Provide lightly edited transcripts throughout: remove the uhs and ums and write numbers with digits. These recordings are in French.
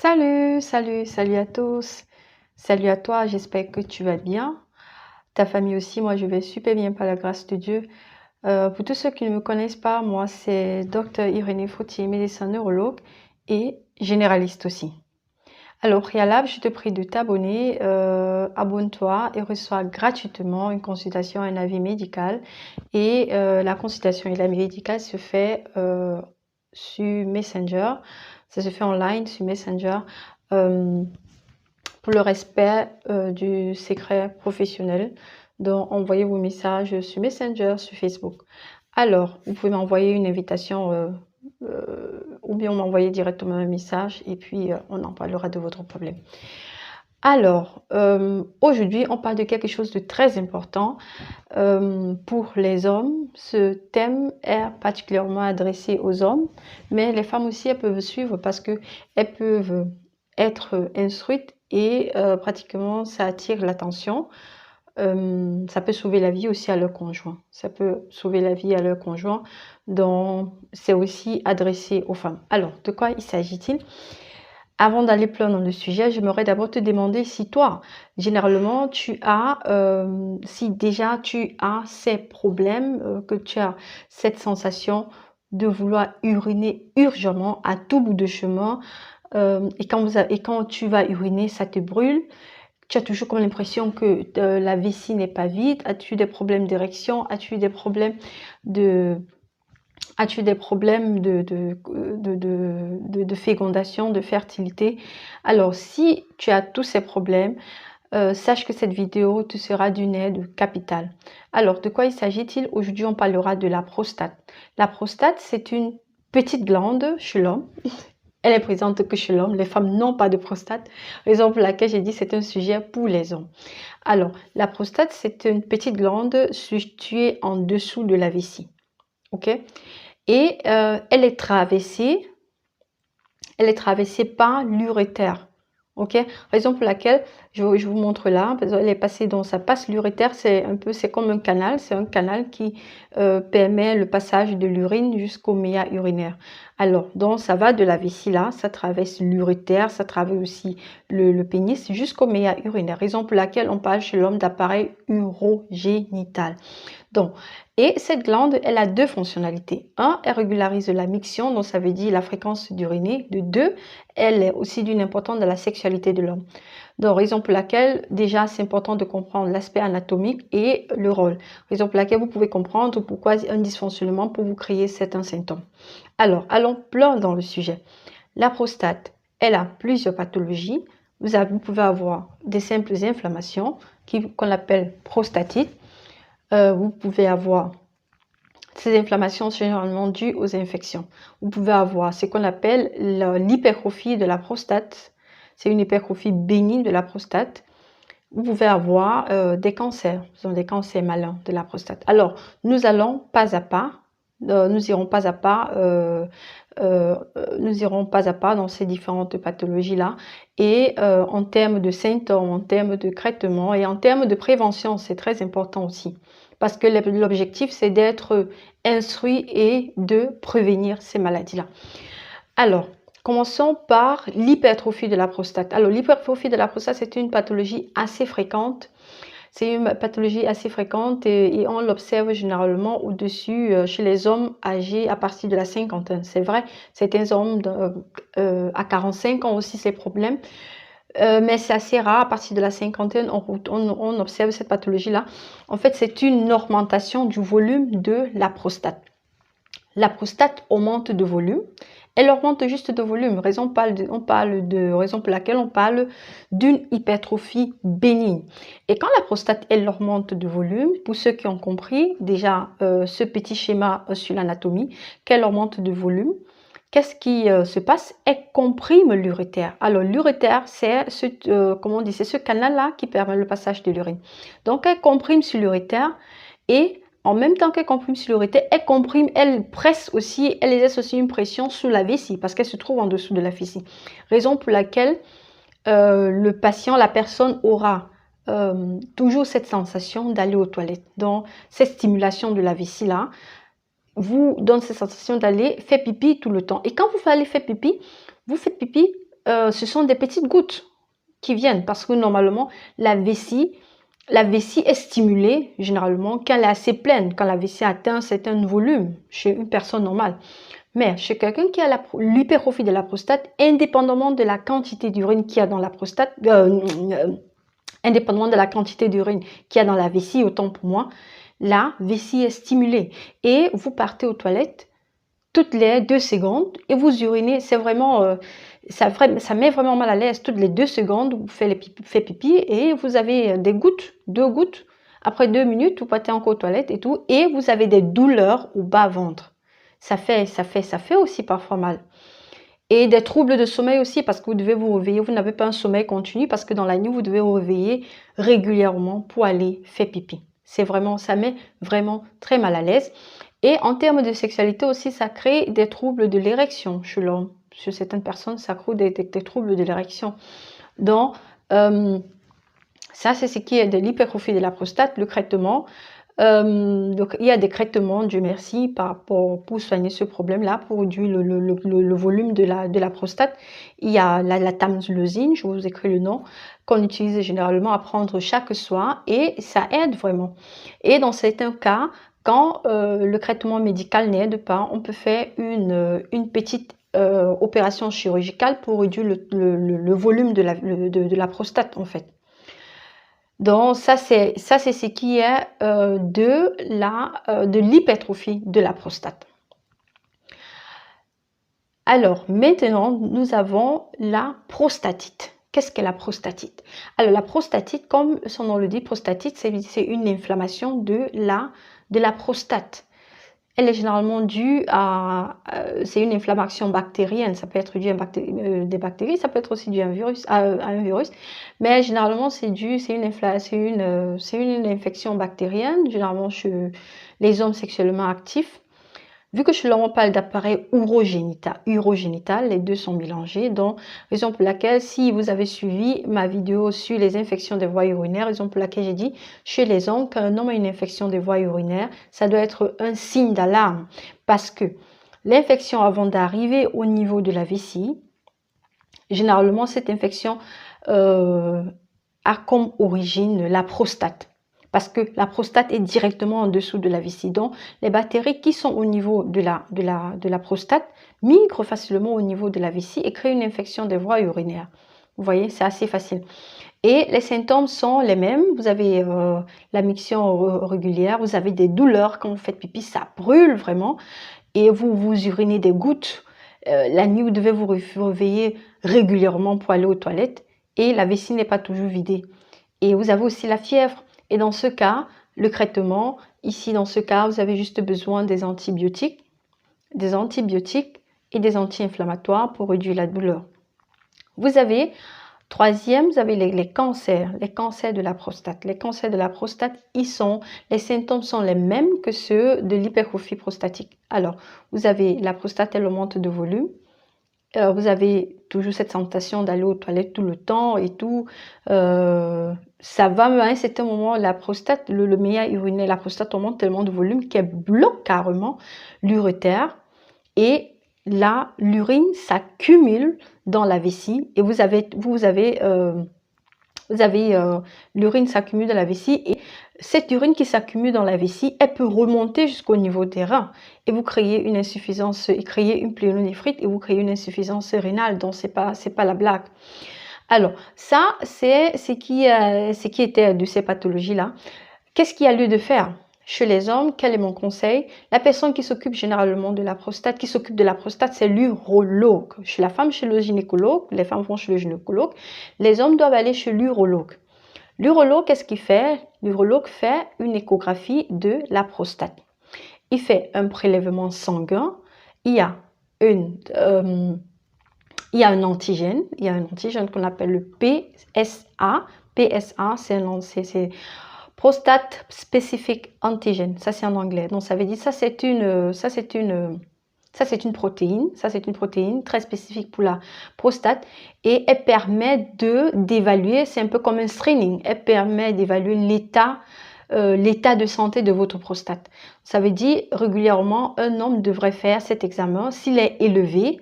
Salut à tous. Salut à toi, j'espère que tu vas bien. Ta famille aussi, moi je vais super bien par la grâce de Dieu. Pour tous ceux qui ne me connaissent pas, moi c'est Dr Irénée Fautier, médecin neurologue et généraliste aussi. Alors, au préalable, je te prie de t'abonner, abonne-toi et reçois gratuitement une consultation, un avis médical. Et la consultation et l'avis médical se fait sur Messenger. Ça se fait online sur Messenger pour le respect du secret professionnel. Donc, envoyez vos messages sur Messenger, sur Facebook. Alors, vous pouvez m'envoyer une invitation ou bien m'envoyer directement un message et puis on en parlera de votre problème. Alors, aujourd'hui, on parle de quelque chose de très important pour les hommes. Ce thème est particulièrement adressé aux hommes, mais les femmes aussi, elles peuvent suivre parce qu'elles peuvent être instruites et pratiquement, ça attire l'attention. Ça peut sauver la vie aussi à leur conjoint. Ça peut sauver la vie à leur conjoint. Donc, c'est aussi adressé aux femmes. Alors, de quoi il s'agit-il? Avant d'aller plus loin dans le sujet, j'aimerais d'abord te demander si toi, généralement, si déjà tu as ces problèmes, que tu as cette sensation de vouloir uriner urgemment à tout bout de chemin, et quand tu vas uriner, ça te brûle. Tu as toujours comme l'impression que la vessie n'est pas vide. As-tu des problèmes d'érection? As-tu des problèmes de fécondation, de fertilité? Alors, si tu as tous ces problèmes, sache que cette vidéo te sera d'une aide capitale. Alors, de quoi il s'agit-il? Aujourd'hui, on parlera de la prostate. La prostate, c'est une petite glande chez l'homme. Elle est présente que chez l'homme. Les femmes n'ont pas de prostate, raison pour laquelle j'ai dit c'est un sujet pour les hommes. Alors, la prostate, c'est une petite glande située en dessous de la vessie. OK? Et elle est traversée par l'urétère. OK? Raison pour laquelle je vous montre là, parce qu'elle est passée dans ça passe l'urétère, c'est comme un canal, c'est un canal qui permet le passage de l'urine jusqu'au méa urinaire. Alors, donc ça va de la vessie là, ça traverse l'urétère, ça traverse aussi le pénis jusqu'au méa urinaire. Raison pour laquelle on parle chez l'homme d'appareil urogénital. Donc, et cette glande, elle a deux fonctionnalités. Un, elle régularise la miction, donc ça veut dire la fréquence d'uriner. De deux, elle est aussi d'une importance dans la sexualité de l'homme. Donc, raison pour laquelle, déjà, c'est important de comprendre l'aspect anatomique et le rôle. Raison pour laquelle vous pouvez comprendre pourquoi un dysfonctionnement peut vous créer certains symptômes. Alors, allons plein dans le sujet. La prostate, elle a plusieurs pathologies. Vous pouvez avoir des simples inflammations qu'on appelle prostatite. Vous pouvez avoir ces inflammations généralement dues aux infections. Vous pouvez avoir ce qu'on appelle l'hypertrophie de la prostate. C'est une hypertrophie bénigne de la prostate. Vous pouvez avoir des cancers, ce sont des cancers malins de la prostate. Alors, nous allons pas à pas, nous irons pas à pas dans ces différentes pathologies-là. Et en termes de symptômes, en termes de traitement et en termes de prévention, c'est très important aussi. Parce que l'objectif, c'est d'être instruit et de prévenir ces maladies-là. Alors, commençons par l'hypertrophie de la prostate. Alors, l'hypertrophie de la prostate, c'est une pathologie assez fréquente. C'est une pathologie assez fréquente et on l'observe généralement au-dessus chez les hommes âgés à partir de la cinquantaine. C'est vrai, certains hommes à 45 ans ont aussi ces problèmes, mais c'est assez rare. À partir de la cinquantaine, on observe cette pathologie-là. En fait, c'est une augmentation du volume de la prostate. La prostate augmente de volume. Elle augmente juste de volume, raison pour laquelle on parle d'une hypertrophie bénigne. Et quand la prostate, elle augmente de volume, pour ceux qui ont compris déjà ce petit schéma sur l'anatomie, qu'elle augmente de volume, qu'est-ce qui se passe? Elle comprime l'urétère. Alors l'urétère, c'est ce canal-là qui permet le passage de l'urine. Donc elle comprime sur l'urétère et en même temps qu'elle comprime sur l'urétère, elle presse aussi, elle exerce aussi une pression sur la vessie parce qu'elle se trouve en dessous de la vessie. Raison pour laquelle le patient, la personne aura toujours cette sensation d'aller aux toilettes. Donc, cette stimulation de la vessie-là vous donne cette sensation d'aller faire pipi tout le temps. Et quand vous allez faire pipi, vous faites pipi ce sont des petites gouttes qui viennent parce que normalement, la vessie est stimulée généralement quand elle est assez pleine, quand la vessie atteint un certain volume chez une personne normale. Mais chez quelqu'un qui a l'hypertrophie de la prostate, indépendamment de la quantité d'urine qu'il y a dans la prostate, indépendamment de la quantité d'urine qu'il y a dans la vessie, autant pour moi, la vessie est stimulée. Et vous partez aux toilettes toutes les 2 secondes et vous urinez. C'est vraiment, ça met vraiment mal à l'aise. Toutes les 2 secondes, vous faites pipi et vous avez des gouttes, 2 gouttes. Après 2 minutes, vous partez encore aux toilettes et tout. Et vous avez des douleurs au bas-ventre. Ça fait aussi parfois mal. Et des troubles de sommeil aussi parce que vous devez vous réveiller, vous n'avez pas un sommeil continu parce que dans la nuit, vous devez vous réveiller régulièrement pour aller faire pipi. C'est vraiment, ça met vraiment très mal à l'aise. Et en termes de sexualité aussi, ça crée des troubles de l'érection chez l'homme. Chez certaines personnes, ça crée des troubles de l'érection. Donc, ça, c'est ce qui est de l'hypertrophie de la prostate, le traitement. Donc, il y a des traitements, Dieu merci, pour soigner ce problème-là, pour réduire le volume de la prostate. Il y a la tamsulosin, je vous écris le nom, qu'on utilise généralement à prendre chaque soir et ça aide vraiment. Et dans certains cas, quand le traitement médical n'aide pas, on peut faire une petite opération chirurgicale pour réduire le volume de la prostate en fait. Donc ça c'est ce qui est de l'hypertrophie de la prostate. Alors maintenant nous avons la prostatite. Qu'est-ce qu'est la prostatite? Alors la prostatite, comme son nom le dit, prostatite, c'est une inflammation de la prostate. Elle est généralement due c'est une inflammation bactérienne, ça peut être dû à des bactéries, ça peut être aussi dû à un virus, mais généralement c'est une infection bactérienne, généralement chez les hommes sexuellement actifs. Vu que chez l'homme on parle d'appareil urogénital, les deux sont mélangés, donc raison pour laquelle si vous avez suivi ma vidéo sur les infections des voies urinaires, raison pour laquelle j'ai dit chez les hommes qu'un homme a une infection des voies urinaires, ça doit être un signe d'alarme parce que l'infection avant d'arriver au niveau de la vessie, généralement cette infection a comme origine la prostate. Parce que la prostate est directement en dessous de la vessie. Donc, les bactéries qui sont au niveau de la prostate migrent facilement au niveau de la vessie et créent une infection des voies urinaires. Vous voyez, c'est assez facile. Et les symptômes sont les mêmes. Vous avez la miction régulière, vous avez des douleurs quand vous faites pipi, ça brûle vraiment. Et vous urinez des gouttes. La nuit, vous devez vous réveiller régulièrement pour aller aux toilettes. Et la vessie n'est pas toujours vidée. Et vous avez aussi la fièvre. Et dans ce cas, le traitement, ici dans ce cas, vous avez juste besoin des antibiotiques et des anti-inflammatoires pour réduire la douleur. Vous avez, troisième, vous avez les cancers de la prostate. Les cancers de la prostate, les symptômes sont les mêmes que ceux de l'hypertrophie prostatique. Alors, vous avez la prostate, elle augmente de volume. Vous avez toujours cette sensation d'aller aux toilettes tout le temps et tout. Ça va, mais à un certain moment, la prostate, le méa urinaire, la prostate augmente tellement de volume qu'elle bloque carrément l'urétère. Et là, l'urine s'accumule dans la vessie et vous avez l'urine s'accumule dans la vessie et cette urine qui s'accumule dans la vessie, elle peut remonter jusqu'au niveau des reins et vous créez une insuffisance, créez une pyélonéphrite et vous créez une insuffisance rénale. Donc c'est pas la blague. Alors ça c'est ce qui était de ces pathologies là. Qu'est-ce qu'il y a lieu de faire? Chez les hommes, quel est mon conseil? La personne qui s'occupe généralement de la prostate, c'est l'urologue. Chez la femme, chez le gynécologue, les femmes vont chez le gynécologue. Les hommes doivent aller chez l'urologue. L'urologue, qu'est-ce qu'il fait? L'urologue fait une échographie de la prostate. Il fait un prélèvement sanguin. Il y a un antigène. Il y a un antigène qu'on appelle le PSA. PSA, c'est Prostate Specific Antigen, ça c'est en anglais. Donc ça veut dire ça c'est une protéine, très spécifique pour la prostate et elle permet d'évaluer, c'est un peu comme un screening, elle permet d'évaluer l'état de santé de votre prostate. Ça veut dire régulièrement un homme devrait faire cet examen. S'il est élevé,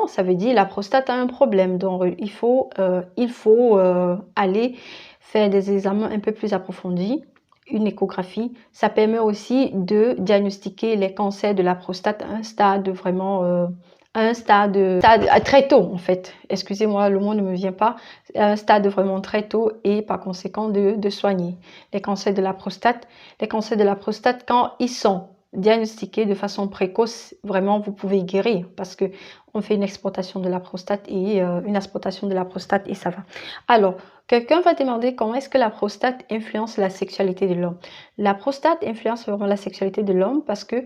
Ça veut dire la prostate a un problème. Donc, il faut aller faire des examens un peu plus approfondis, une échographie. Ça permet aussi de diagnostiquer les cancers de la prostate à un stade vraiment, un stade très tôt en fait. Excusez-moi, le mot ne me vient pas. Un stade vraiment très tôt et par conséquent de soigner les cancers de la prostate. Les cancers de la prostate, quand ils sont diagnostiqués de façon précoce, vraiment vous pouvez guérir parce que on fait une exportation de la prostate et une aspiration de la prostate et ça va. Alors, quelqu'un va demander comment est-ce que la prostate influence la sexualité de l'homme. La prostate influence vraiment la sexualité de l'homme parce que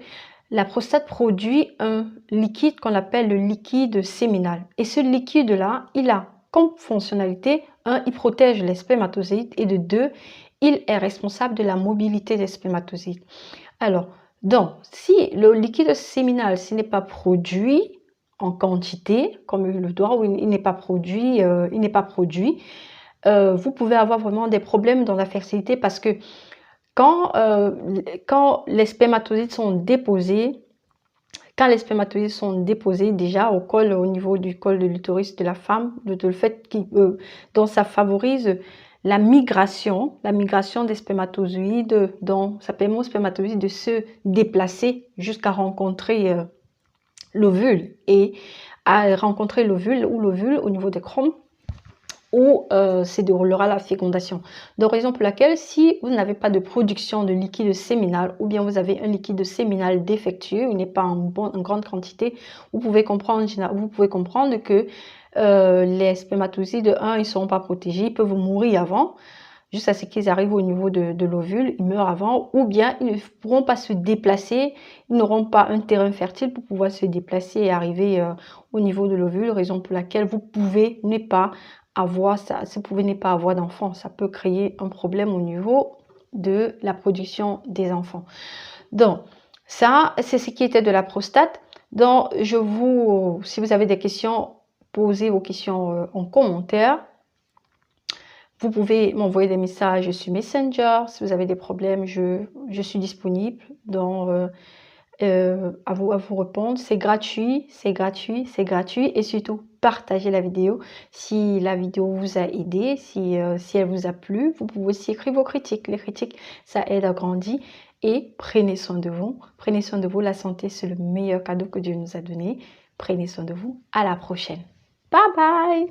la prostate produit un liquide qu'on appelle le liquide séminal. Et ce liquide-là, il a comme fonctionnalité, un, il protège les spermatozoïdes et de deux, il est responsable de la mobilité des spermatozoïdes. Alors, donc, si le liquide séminal n'est pas produit en quantité, comme il le doit, ou il n'est pas produit, vous pouvez avoir vraiment des problèmes dans la fertilité parce que quand les spermatozoïdes sont déposés, déjà au niveau du col de l'utérus de la femme, le fait dont ça favorise la migration des spermatozoïdes, donc ça permet aux spermatozoïdes de se déplacer jusqu'à rencontrer l'ovule et à rencontrer l'ovule au niveau des chromes où se déroulera la fécondation. Donc, raison pour laquelle, si vous n'avez pas de production de liquide séminal ou bien vous avez un liquide séminal défectueux, il n'est pas en grande quantité, vous pouvez comprendre que les spermatozoïdes, ils ne seront pas protégés, ils peuvent mourir avant, juste à ce qu'ils arrivent au niveau de l'ovule, ils meurent avant, ou bien ils ne pourront pas se déplacer, ils n'auront pas un terrain fertile pour pouvoir se déplacer et arriver au niveau de l'ovule, raison pour laquelle vous pouvez ne pas avoir d'enfants. Ça peut créer un problème au niveau de la production des enfants. Donc, ça, c'est ce qui était de la prostate. Donc, si vous avez des questions, posez vos questions en commentaire. Vous pouvez m'envoyer des messages sur Messenger. Si vous avez des problèmes, je suis disponible à vous répondre. C'est gratuit. Et surtout, partagez la vidéo. Si la vidéo vous a aidé, si elle vous a plu, vous pouvez aussi écrire vos critiques. Les critiques, ça aide à grandir. Et prenez soin de vous. Prenez soin de vous. La santé, c'est le meilleur cadeau que Dieu nous a donné. Prenez soin de vous. À la prochaine. Bye bye.